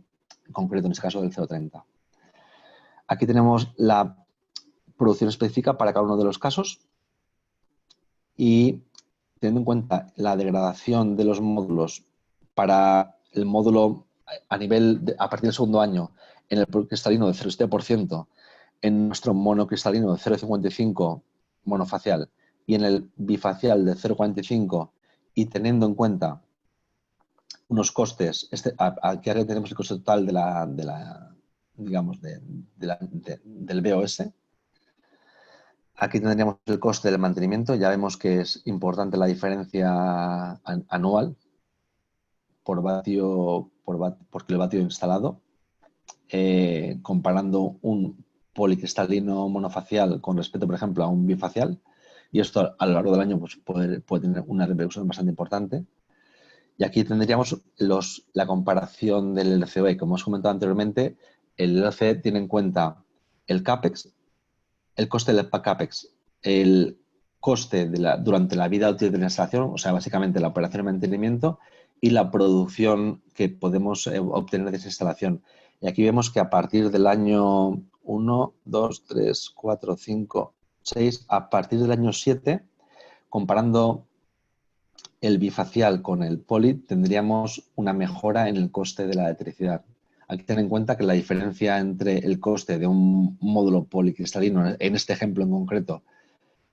concreto, en este caso del 0,30. Aquí tenemos la producción específica para cada uno de los casos y teniendo en cuenta la degradación de los módulos para el módulo a partir del segundo año en el cristalino de 0,7%, en nuestro monocristalino de 0,55 monofacial y en el bifacial de 0,45, y teniendo en cuenta unos costes, aquí tenemos el coste total del BOS. Aquí tendríamos el coste del mantenimiento. Ya vemos que es importante la diferencia anual por kilovatio instalado, comparando un policristalino monofacial con respecto, por ejemplo, a un bifacial. Y esto a lo largo del año pues, puede tener una repercusión bastante importante. Y aquí tendríamos la comparación del LCOE. Como os comentado anteriormente, el LCOE tiene en cuenta el CAPEX, el coste del CAPEX, el coste durante la vida útil de la instalación, o sea, básicamente la operación y mantenimiento, y la producción que podemos obtener de esa instalación. Y aquí vemos que a partir del año 1, 2, 3, 4, 5, 6, a partir del año 7, comparando el bifacial con el poli, tendríamos una mejora en el coste de la electricidad. Hay que tener en cuenta que la diferencia entre el coste de un módulo policristalino, en este ejemplo en concreto,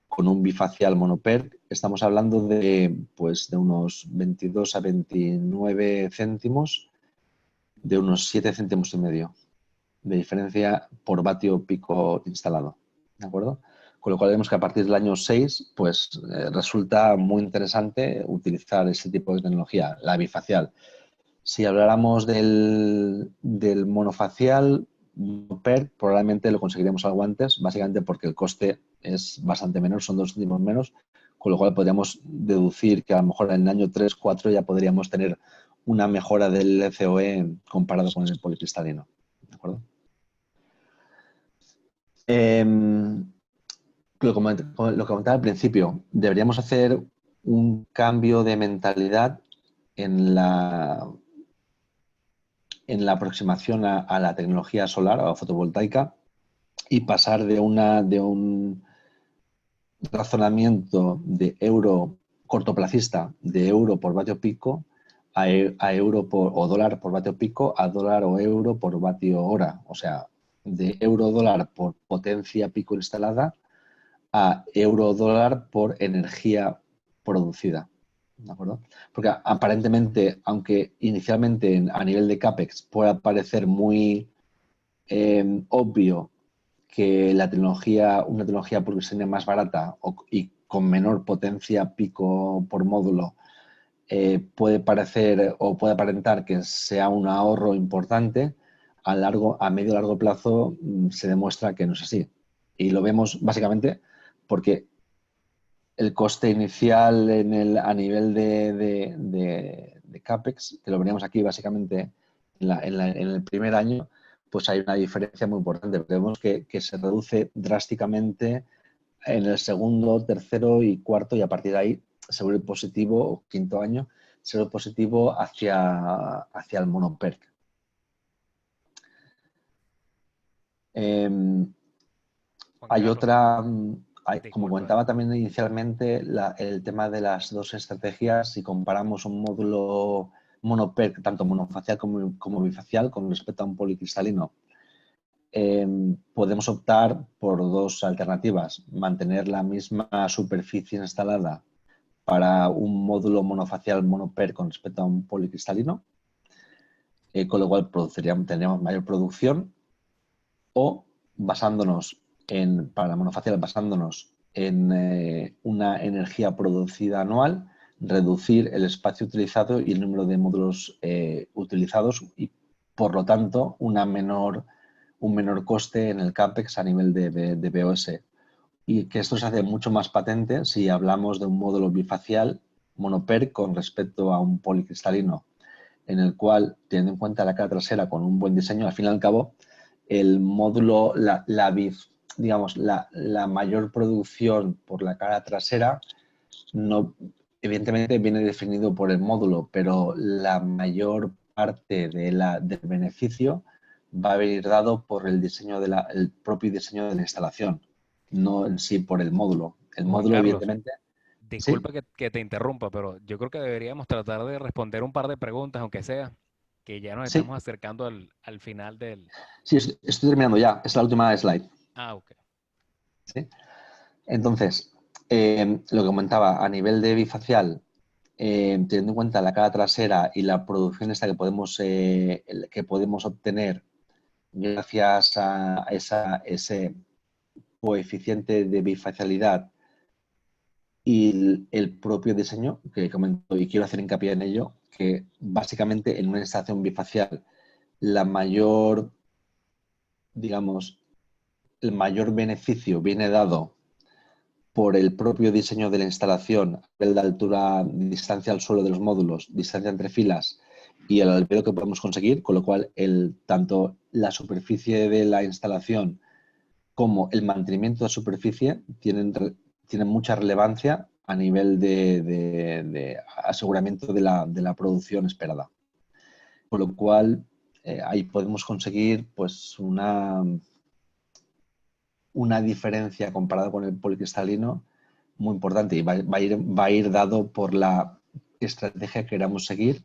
con un bifacial monoPERC, estamos hablando de unos 22 a 29 céntimos, de unos 7 céntimos y medio de diferencia por vatio pico instalado. ¿De acuerdo? Con lo cual vemos que a partir del año 6 resulta muy interesante utilizar ese tipo de tecnología, la bifacial. Si habláramos del monofacial, PERC, probablemente lo conseguiríamos algo antes, básicamente porque el coste es bastante menor, son 2 céntimos menos, con lo cual podríamos deducir que a lo mejor en el año 3, 4 ya podríamos tener una mejora del LCOE comparado con el policristalino. ¿De acuerdo? Lo que comentaba al principio, deberíamos hacer un cambio de mentalidad en la aproximación a la tecnología solar o fotovoltaica y pasar de un razonamiento de euro cortoplacista, de euro por vatio pico, a euro o dólar por vatio pico, a dólar o euro por vatio hora. O sea, de euro dólar por potencia pico instalada a euro dólar por energía producida. ¿De acuerdo? Porque aparentemente, aunque inicialmente a nivel de CAPEX pueda parecer muy obvio que una tecnología por diseño más barata y con menor potencia pico por módulo puede parecer o puede aparentar que sea un ahorro importante, a medio y largo plazo se demuestra que no es así. Y lo vemos básicamente porque el coste inicial a nivel de CAPEX, que lo veríamos aquí básicamente en el primer año, pues hay una diferencia muy importante. Vemos que se reduce drásticamente en el segundo, tercero y cuarto, y a partir de ahí se vuelve positivo, o quinto año, se vuelve positivo hacia el monoperc. Juan Hay Carlos, otra, como disculpa. comentaba también inicialmente, el tema de las dos estrategias, si comparamos un módulo monoperc, tanto monofacial como bifacial, con respecto a un policristalino, podemos optar por dos alternativas. Mantener la misma superficie instalada para un módulo monofacial monoperc con respecto a un policristalino, con lo cual tendríamos mayor producción, o para la monofacial, basándonos en una energía producida anual, reducir el espacio utilizado y el número de módulos utilizados y, por lo tanto, un menor coste en el CAPEX a nivel de BOS. Y que esto se hace mucho más patente si hablamos de un módulo bifacial monoperc con respecto a un policristalino, en el cual, teniendo en cuenta la cara trasera con un buen diseño, al fin y al cabo, el módulo, digamos, la mayor producción por la cara trasera, no, evidentemente viene definido por el módulo, pero la mayor parte del beneficio va a venir dado por el propio diseño de la instalación, no en sí por el módulo. El Juan módulo, Carlos, evidentemente, sí, disculpa que te interrumpa, pero yo creo que deberíamos tratar de responder un par de preguntas, aunque sea, que ya nos sí, estamos acercando al final del... sí, estoy terminando ya, es la última slide. Ah, ok. ¿Sí? Entonces, lo que comentaba, a nivel de bifacial, teniendo en cuenta la cara trasera y la producción esta que podemos obtener gracias a ese coeficiente de bifacialidad y el propio diseño que comento, y quiero hacer hincapié en ello, que básicamente en una instalación bifacial la mayor, digamos, el mayor beneficio viene dado por el propio diseño de la instalación, nivel de altura, distancia al suelo de los módulos, distancia entre filas y el albedo que podemos conseguir, con lo cual tanto la superficie de la instalación como el mantenimiento de superficie tienen mucha relevancia a nivel de aseguramiento de la producción esperada. Con lo cual, ahí podemos conseguir pues una diferencia comparada con el policristalino muy importante, y va a ir dado por la estrategia que queramos seguir.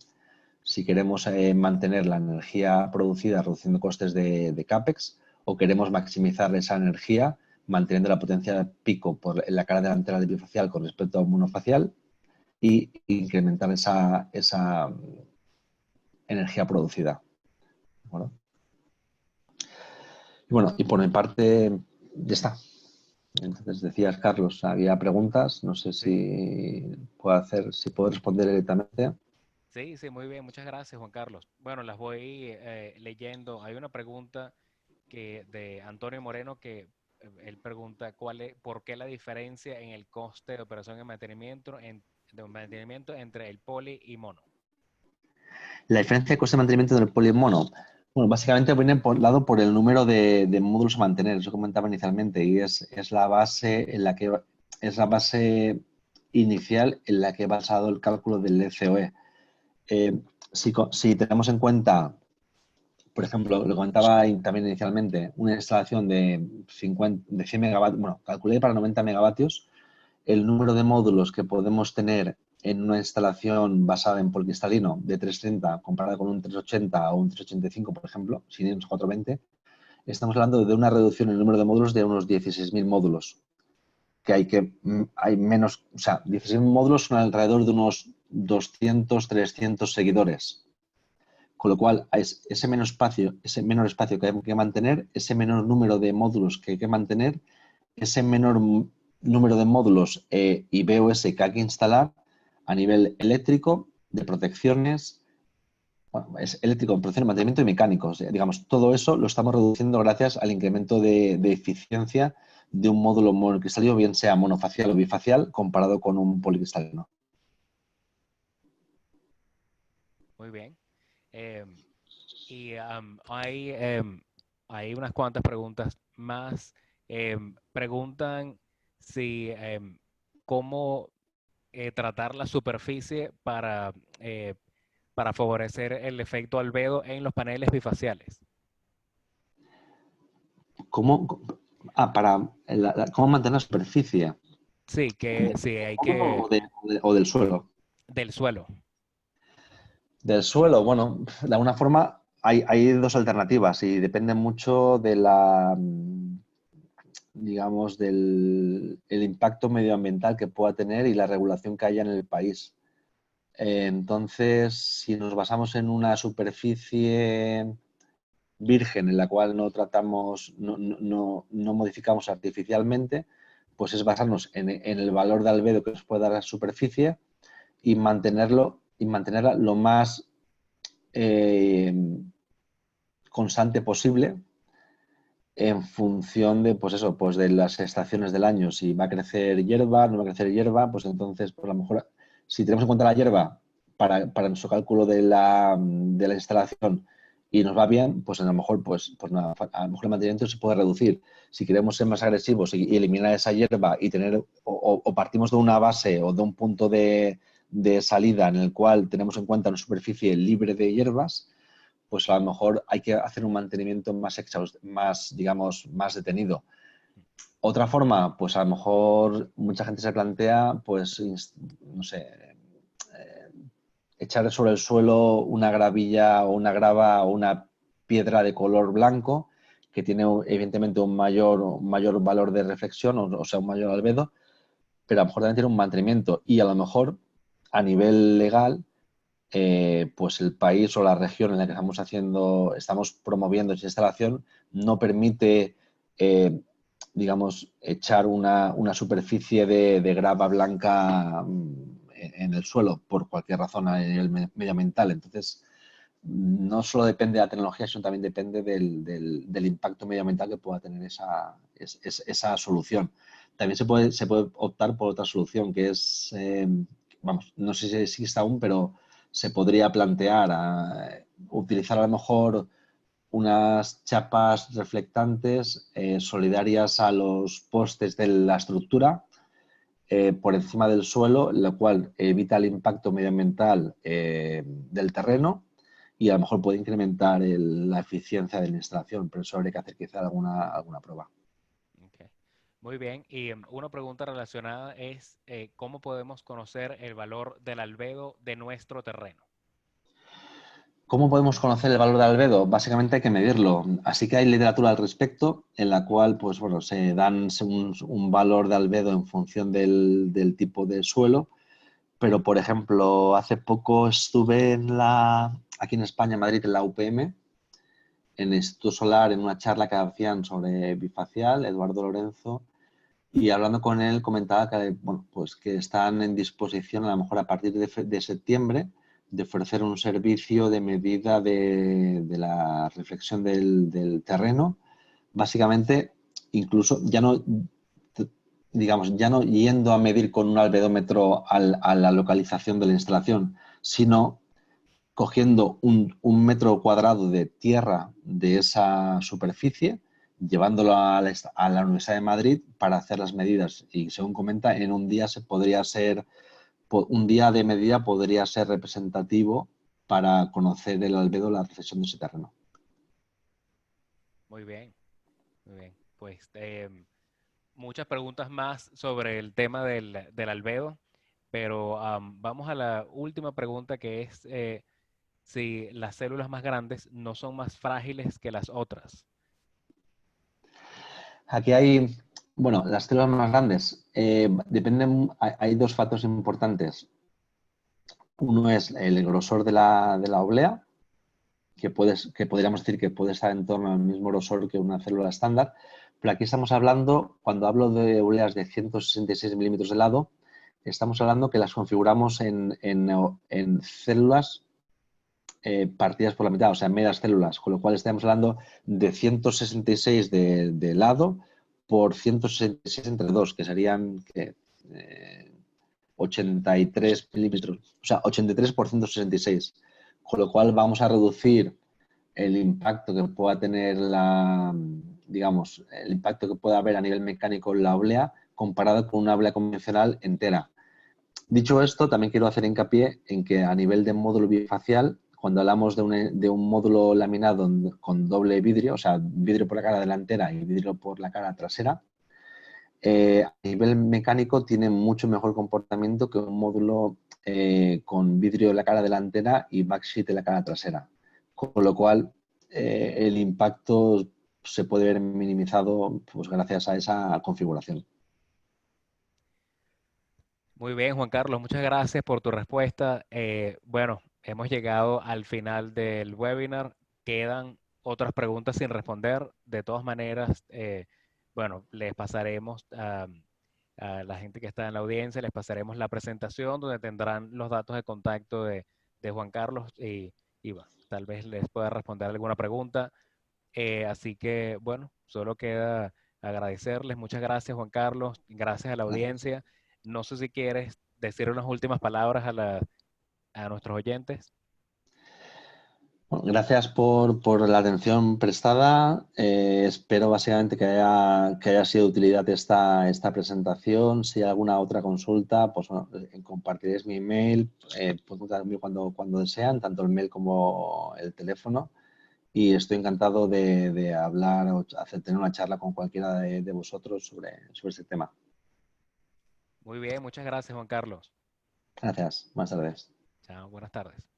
Si queremos mantener la energía producida reduciendo costes de CAPEX, o queremos maximizar esa energía manteniendo la potencia de pico en la cara delantera del bifacial con respecto a un monofacial y incrementar esa energía producida. ¿Bueno? Y bueno, y por mi parte, ya está. Entonces decías, Carlos, había preguntas, no sé Sí, si puedo responder directamente. sí, sí, muy bien. Muchas gracias, Juan Carlos. Bueno, las voy leyendo. Hay una pregunta de Antonio Moreno que él pregunta por qué la diferencia en el coste de operación de mantenimiento entre el poli y mono. La diferencia de coste de mantenimiento del polimono, bueno, básicamente viene dado por el número de módulos a mantener, eso comentaba inicialmente, y es la base en la que es la base inicial en la que he basado el cálculo del LCOE. Si tenemos en cuenta, por ejemplo, lo comentaba también inicialmente, una instalación de 100 megavatios, bueno, calculé para 90 megavatios, el número de módulos que podemos tener en una instalación basada en policristalino de 330 comparada con un 380 o un 385, por ejemplo, sin irnos a 420, estamos hablando de una reducción en el número de módulos de unos 16.000 módulos. Hay menos, o sea, 16 módulos son alrededor de unos 200, 300 seguidores. Con lo cual, ese menor espacio que hay que mantener, ese menor número de módulos que hay que mantener, ese menor número de módulos y BOS que hay que instalar a nivel eléctrico, de protecciones, bueno, es eléctrico, protección, mantenimiento y mecánicos. Digamos, todo eso lo estamos reduciendo gracias al incremento de eficiencia de un módulo monocristalino, bien sea monofacial o bifacial, comparado con un policristalino. Muy bien. Y hay unas cuantas preguntas más. Preguntan si cómo tratar la superficie para favorecer el efecto albedo en los paneles bifaciales. ¿Cómo mantener la superficie? Sí, que sí, hay que ¿O del suelo? del suelo. Del suelo, bueno, de alguna forma hay dos alternativas y depende mucho de digamos, del el impacto medioambiental que pueda tener y la regulación que haya en el país. Entonces, si nos basamos en una superficie virgen en la cual no tratamos, no modificamos artificialmente, pues es basarnos en el valor de albedo que nos puede dar la superficie y mantenerla lo más constante posible en función de, pues eso, pues de las estaciones del año. Si va a crecer hierba, no va a crecer hierba, pues entonces, pues a lo mejor, si tenemos en cuenta la hierba para nuestro cálculo de la instalación y nos va bien, pues a lo mejor, pues nada, a lo mejor el mantenimiento se puede reducir. Si queremos ser más agresivos y eliminar esa hierba y tener, o partimos de una base o de un punto de salida en el cual tenemos en cuenta una superficie libre de hierbas, pues a lo mejor hay que hacer un mantenimiento digamos, más detenido. Otra forma, pues a lo mejor mucha gente se plantea, pues, no sé, echar sobre el suelo una gravilla o una grava o una piedra de color blanco que tiene evidentemente un mayor valor de reflexión, o sea, un mayor albedo, pero a lo mejor también tiene un mantenimiento y a lo mejor a nivel legal pues el país o la región en la que estamos promoviendo esa instalación no permite, digamos, echar una superficie de grava blanca en el suelo por cualquier razón a nivel medioambiental. Entonces, no solo depende de la tecnología, sino también depende del impacto medioambiental que pueda tener esa solución. También se puede optar por otra solución, que es, vamos, no sé si existe aún, pero se podría plantear utilizar a lo mejor unas chapas reflectantes solidarias a los postes de la estructura por encima del suelo, lo cual evita el impacto medioambiental del terreno y a lo mejor puede incrementar la eficiencia de la instalación, pero eso habría que hacer quizá alguna prueba. Okay. Muy bien. Y una pregunta relacionada es ¿cómo podemos conocer el valor del albedo de nuestro terreno? ¿Cómo podemos conocer el valor del albedo? Básicamente hay que medirlo. Así que hay literatura al respecto en la cual, pues bueno, se dan un valor de albedo en función del tipo de suelo. Pero, por ejemplo, hace poco estuve aquí en España, en Madrid, en la UPM, en el Instituto Solar, en una charla que hacían sobre bifacial, Eduardo Lorenzo, y hablando con él comentaba que, bueno, pues que están en disposición, a lo mejor a partir de septiembre, de ofrecer un servicio de medida de la reflexión del terreno, básicamente incluso ya no yendo a medir con un albedómetro a la localización de la instalación, sino cogiendo un metro cuadrado de tierra de esa superficie, llevándolo a la Universidad de Madrid para hacer las medidas. Y según comenta, en un día un día de medida podría ser representativo para conocer el albedo, la recesión de ese terreno. Muy bien, muy bien. Pues muchas preguntas más sobre el tema del albedo, pero vamos a la última pregunta que es si las células más grandes no son más frágiles que las otras. Aquí bueno, las células más grandes, hay dos factores importantes. Uno es el grosor de la oblea, que podríamos decir que puede estar en torno al mismo grosor que una célula estándar, pero aquí estamos hablando, cuando hablo de obleas de 166 milímetros de lado, estamos hablando que las configuramos en células partidas por la mitad, o sea, medias células, con lo cual estamos hablando de 166 de lado por 166 entre 2, que serían 83 milímetros, o sea, 83 por 166, con lo cual vamos a reducir el impacto que pueda tener digamos, el impacto que pueda haber a nivel mecánico en la oblea comparado con una oblea convencional entera. Dicho esto, también quiero hacer hincapié en que a nivel de módulo bifacial, cuando hablamos de un módulo laminado con doble vidrio, o sea, vidrio por la cara delantera y vidrio por la cara trasera, a nivel mecánico tiene mucho mejor comportamiento que un módulo con vidrio en la cara delantera y backsheet en la cara trasera. Con lo cual, el impacto se puede ver minimizado pues, gracias a esa configuración. Muy bien, Juan Carlos, muchas gracias por tu respuesta. Bueno, hemos llegado al final del webinar. Quedan otras preguntas sin responder. De todas maneras, bueno, les pasaremos a la gente que está en la audiencia, les pasaremos la presentación donde tendrán los datos de contacto de Juan Carlos y bueno, tal vez les pueda responder alguna pregunta. Así que, bueno, solo queda agradecerles. Muchas gracias, Juan Carlos. Gracias a la Gracias. audiencia. No sé si quieres decir unas últimas palabras a nuestros oyentes. Bueno, gracias por la atención prestada. Espero básicamente que haya sido de utilidad esta presentación. Si hay alguna otra consulta, pues bueno, compartiréis mi email, pueden contar conmigo cuando desean, tanto el mail como el teléfono. Y estoy encantado de hablar o tener una charla con cualquiera de vosotros sobre este tema. Muy bien, muchas gracias, Juan Carlos. Gracias. Buenas tardes. Chao, buenas tardes.